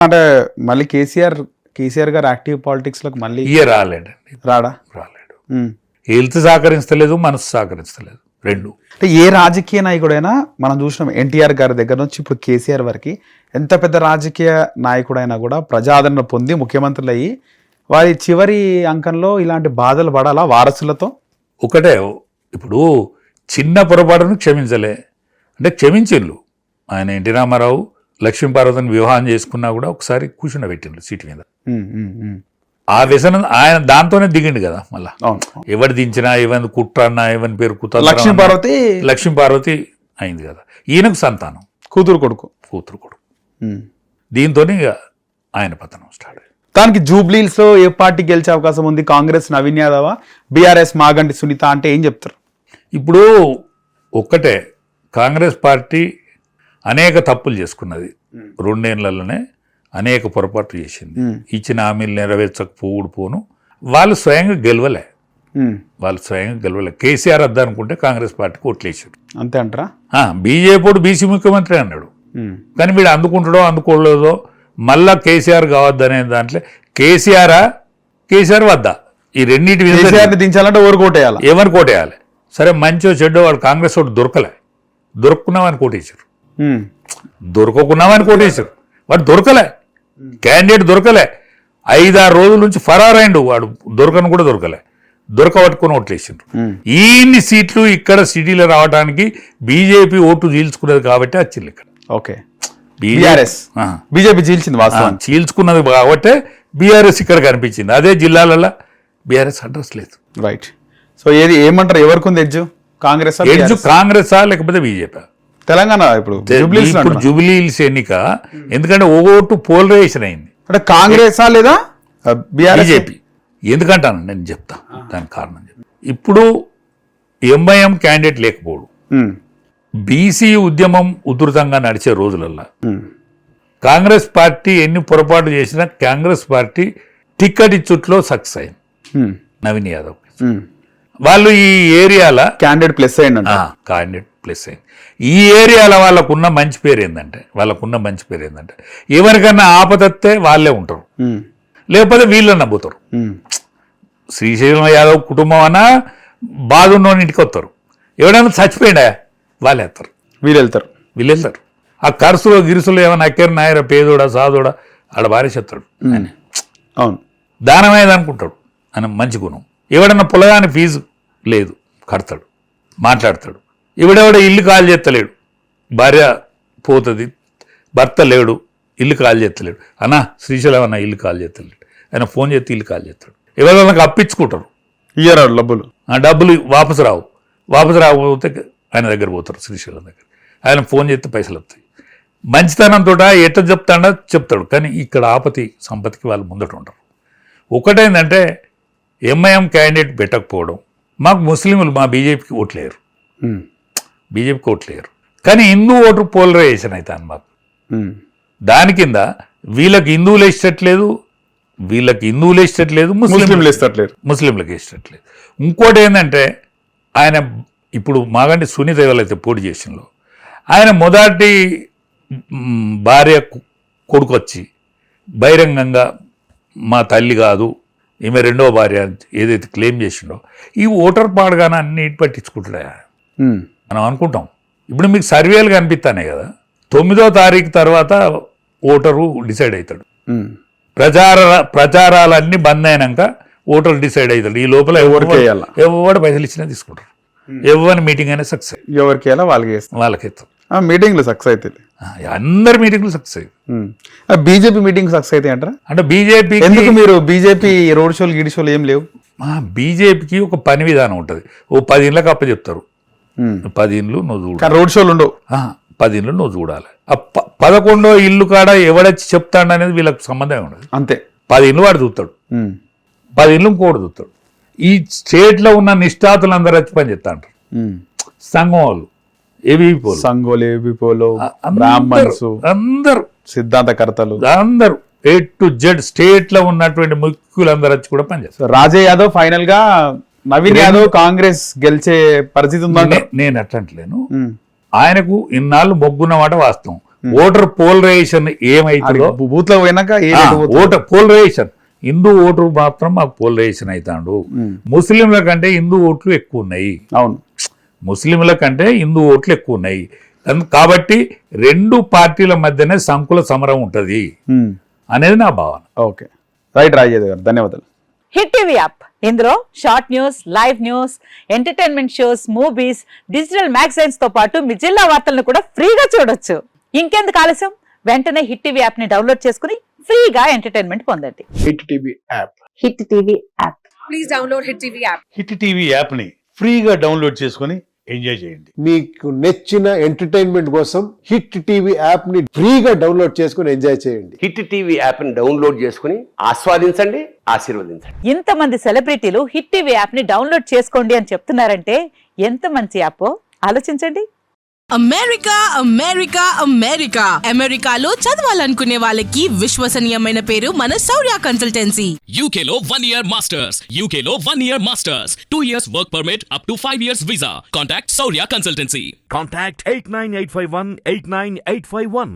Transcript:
అంటే మళ్ళీ కేసీఆర్ గారు యాక్టివ్ పాలిటిక్స్ లోకి మళ్ళీ రాలేడండి. రాడా? రాలేడు. హెల్త్ సహకరిస్తలేదు, మనసు సహకరిస్తలేదు, రెండు. అంటే ఏ రాజకీయ నాయకుడైనా మనం చూసినాం, ఎన్టీఆర్ గారి దగ్గర నుంచి ఇప్పుడు కేసీఆర్ వరకు ఎంత పెద్ద రాజకీయ నాయకుడైనా కూడా ప్రజాదరణ పొంది ముఖ్యమంత్రులు అయ్యి వారి చివరి అంకంలో ఇలాంటి బాధలు పడాలా వారసులతో? ఒకటే, ఇప్పుడు చిన్న పొరపాటును క్షమించలే అంటే క్షమించిండ్రు. ఆయన ఎన్టీ రామారావు లక్ష్మీపార్వతిని వివాహం చేసుకున్నా కూడా ఒకసారి కూర్చుండబెట్టిండ్రు సీటు మీద. ఆ వ్యసనం ఆయన దాంతోనే దిగిండు కదా. మళ్ళా ఎవరు దించినా, ఎవరి కుట్ర అన్నా, ఎవరి పేరు కుట్ర, లక్ష్మీపార్వతి అయింది కదా. ఈయనకు సంతానం కూతురు కొడుకు. దీంతోనే ఆయన పతనం స్టార్ట్. దానికి జూబ్లీస్ లో ఏ పార్టీ గెలిచే అవకాశం ఉంది? కాంగ్రెస్ నవీన్ యాదవ్, బీఆర్ఎస్ మాగంటి సునీత అంటే ఏం చెప్తారు? ఇప్పుడు ఒక్కటే, కాంగ్రెస్ పార్టీ అనేక తప్పులు చేసుకున్నది. 2 ఏళ్లలోనే అనేక పొరపాట్లు చేసింది. ఇచ్చిన హామీలు నెరవేర్చకపోను వాళ్ళు స్వయంగా గెలవలే. కేసీఆర్ వద్దనుకుంటే కాంగ్రెస్ పార్టీకి ఓట్లేసాడు. అంతే అంటారా? బీజేపీ బీసీ ముఖ్యమంత్రి అన్నాడు, కానీ వీడు అందుకుంటాడో అందుకోలేదో మళ్ళా కేసీఆర్ కావద్దనే దాంట్లో కేసీఆర్ వద్దా ఈ రెండింటి దించాలంటే ఎవరు కోటేయాలి? సరే, మంచో చెడ్డో వాడు కాంగ్రెస్ వాడు దొరుకున్నామని కోటేశారు, దొరకకున్నామని కోటేశారు. వాడు దొరకలే, క్యాండిడేట్ దొరకలే. 5-6 రోజుల నుంచి ఫరారైండు వాడు, కూడా దొరకబట్టుకుని ఓట్లేసిండ్రు. ఇన్ని సీట్లు ఇక్కడ సిటీలో రావడానికి బీజేపీ ఓటు చీల్చుకున్నది కాబట్టి వచ్చింది ఇక్కడ. ఓకే, బీజేపీ చీల్చుకున్నది కాబట్టి బీఆర్ఎస్ ఇక్కడ కనిపించింది. అదే జిల్లాలలో బీఆర్ఎస్ అడ్రస్ లేదు. రైట్. సో ఏమంటారు, ఎవరికి ఉంది ఎడ్జు? కాంగ్రెసా లేకపోతే బీజేపీ? తెలంగాణ ఇప్పుడు జూబ్లీ హిల్స్ ఎన్నిక ఎందుకంటే ఓటు పోలరైజేషన్ అయింది. అంటే కాంగ్రెసా లేదా బీజేపీ? ఎందుకంటాను నేను చెప్తా దానికి కారణం. ఇప్పుడు ఎంఐఎం క్యాండిడేట్ లేకపోవడం, బీసీ ఉద్యమం ఉధృతంగా నడిచే రోజులల్లా కాంగ్రెస్ పార్టీ ఎన్ని పొరపాటు చేసినా కాంగ్రెస్ పార్టీ టికెట్ ఇచ్చుట్లో సక్సెస్ అయింది. నవీన్ యాదవ్ వాళ్ళు ఈ ఏరియాల క్యాండిడేట్ ప్లస్ అయింది. ఈ ఏరియాలో వాళ్ళకున్న మంచి పేరు ఏంటంటే ఎవరికన్నా ఆపదత్తే వాళ్ళే ఉంటారు, లేకపోతే వీళ్ళని నమ్ముతారు. శ్రీశైలం యాదవ్ కుటుంబం అన్నా బాధ ఉన్నోని ఇంటికి వస్తారు, ఎవడైనా చచ్చిపోయినా వాళ్ళు వేస్తారు, వీళ్ళు వెళ్తారు. ఆ ఖర్చులో గిరుసులో ఏమైనా అక్కేరు నాయరా పేదోడా సాదోడా ఆడ బారేసేస్తాడు. అవును, దానమేది అనుకుంటాడు ఆయన మంచి గుణం. ఎవడన్నా పొలగాని ఫీజు లేదు కడతాడు, మాట్లాడతాడు. ఎవడెవడ ఇల్లు కాల్ చేస్తలేడు, భార్య పోతుంది, భర్త లేడు, ఇల్లు కాల్ చేస్తలేడు. అన్నా శ్రీశైలం అన్న ఇల్లు కాల్ చేస్తలేడు, ఆయన ఫోన్ చేస్తే ఇల్లు కాల్ చేస్తాడు. ఎవరైనా అప్పించుకుంటారు, ఇయ్యరాడు డబ్బులు వాపసు రాకపోతే ఆయన దగ్గర పోతారు, శ్రీశైలం దగ్గర. ఆయన ఫోన్ చేస్తే పైసలు వస్తాయి. మంచితనంతో ఎట్లా చెప్తాడు, కానీ ఇక్కడ ఆపతి సంపత్తికి వాళ్ళు ముందట ఉంటారు. ఒకటేంటంటే ఎంఐఎం క్యాండిడేట్ పెట్టకపోవడం, మాకు ముస్లింలు మా బీజేపీకి ఓట్లేరు, కానీ హిందూ ఓటు పోలరైజేషన్ అవుతాను మాకు. దాని కింద వీళ్ళకి హిందువులు ఇష్టట్లేదు, ముస్లింలకు ఇష్టట్లేదు. ఇంకోటి ఏంటంటే ఆయన ఇప్పుడు మాగంటి సునీత ఎవరైతే పోటీ చేసినలో ఆయన మొదటి భార్య కొడుకు వచ్చి బహిరంగంగా మా తల్లి కాదు ఈమె రెండవ భార్య ఏదైతే క్లెయిమ్ చేసిండో ఈ ఓటర్ పాడుగానే అన్ని పట్టించుకుంటున్నా మనం అనుకుంటాం. ఇప్పుడు మీకు సర్వేలు కనిపిస్తానే కదా, 9వ తారీఖు తర్వాత ఓటరు డిసైడ్ అవుతాడు. ప్రచారాలన్నీ బంద్ అయినాక ఓటరు డిసైడ్ అవుతాడు. ఈ లోపల ఎవరు పైసలు ఇచ్చినా తీసుకుంటారు, ఎవరి మీటింగ్ అయినా సక్సెస్, ఎవరికి వాళ్ళకి మీటింగ్లు సక్సెస్ అవుతుంది, అందరి మీటింగ్లు సక్సెస్ అయ్యింది. బీజేపీ మీటింగ్ సక్సెస్ అవుతాయి అంటారా? అంటే బీజేపీ ఎందుకు మీరు బీజేపీ రోడ్ షోలు గిడి షోలు ఏం లేవు? బీజేపీకి ఒక పని విధానం ఉంటుంది. 10 ఇళ్ళకి అప్పచెప్తారు, 10 ఇళ్ళు నువ్వు చూడాలి, రోడ్ షోలు ఉండవు. 10 ఇళ్ళు నువ్వు చూడాలి. 11వ ఇల్లు కాడ ఎవడొచ్చి చెప్తాడు అనేది వీళ్ళకి సంబంధం ఉండదు. అంతే, 10 ఇళ్ళు వాడు చూస్తాడు, 10 ఇళ్ళు ఇంకోటి చూస్తాడు. ఈ స్టేట్లో ఉన్న నిష్ఠాతులు అందరూ వచ్చి పని చెప్తా అంటారు. సంఘం వాళ్ళు బ్రాహ్మణ్స్ అందరూ, సిద్ధాంతకర్తలు అందరూ A to Z స్టేట్ లో ఉన్నటువంటి ముఖ్యులందరూ వచ్చి కూడా పనిచేస్తారు. రాజే యాదవ్ ఫైనల్ గా నవీన్ యాదవ్ కాంగ్రెస్ గెలిచే పరిస్థితి ఉందంటే నేను అట్లంటలేను. ఆయనకు ఇన్నాళ్ళు మొగ్గున్నమాట వాస్తవం. ఓటర్ పోలరైజేషన్ ఏమైతుందో బూత్ లో పోయినాక ఏ రేటు పోతుందో. ఓటర్ పోలరైజేషన్ హిందూ ఓటు మాత్రం మాకు పోలరైజేషన్ అవుతాడు, ముస్లింల కంటే హిందూ ఓట్లు ఎక్కువ ఉన్నాయి, అవును ముస్లింల కంటే హిందూ ఓట్లు ఎక్కువ ఉన్నాయి, కాబట్టి రెండు పార్టీల మధ్యనే సంకుల సమరం ఉంటది అనేది నా భావన. ఓకే రైట్ రాజేద్ గారు, ధన్యవాదాలు. హిట్ టీవీ యాప్ ఇందులో short news, live news, entertainment shows, movies, digital magazines తో పాటు మీ జిల్లా వార్తలను కూడా ఫ్రీగా చూడొచ్చు. ఇంకెందుకు ఆలస్యం, వెంటనే హిట్ టీవీ యాప్ ని డౌన్లోడ్ చేసుకుని ఫ్రీగా ఎంటర్టైన్మెంట్ పొందండి. Hit TV app. Hit TV app. Please download Hit TV app. Hit TV యాప్ని ఫ్రీగా డౌన్లోడ్ చేసుకొని ఎంజాయ్ చేయండి. మీకు నచ్చిన ఎంటర్టైన్మెంట్ కోసం హిట్ టీవీ యాప్ ని ఫ్రీగా డౌన్లోడ్ చేసుకుని ఎంజాయ్ చేయండి. హిట్ టీవీ యాప్ని డౌన్లోడ్ చేసుకుని ఆస్వాదించండి, ఆశీర్వదించండి. ఇంతమంది సెలబ్రిటీలు హిట్ టీవీ యాప్ ని డౌన్లోడ్ చేసుకోండి అని చెప్తున్నారంటే ఎంత మంచి యాప్ ఆలోచించండి. అమెరికా అమెరికా అమెరికా అమెరికాలో చదవాలనుకునే వాళ్ళకి విశ్వసనీయమైన పేరు మన శౌర్య కన్సల్టెన్సీ. UK లో 1 year masters, UK లో 1 year masters, 2 years work permit up to 5 years visa. Contact Saurya Consultancy. Contact 89851 89851.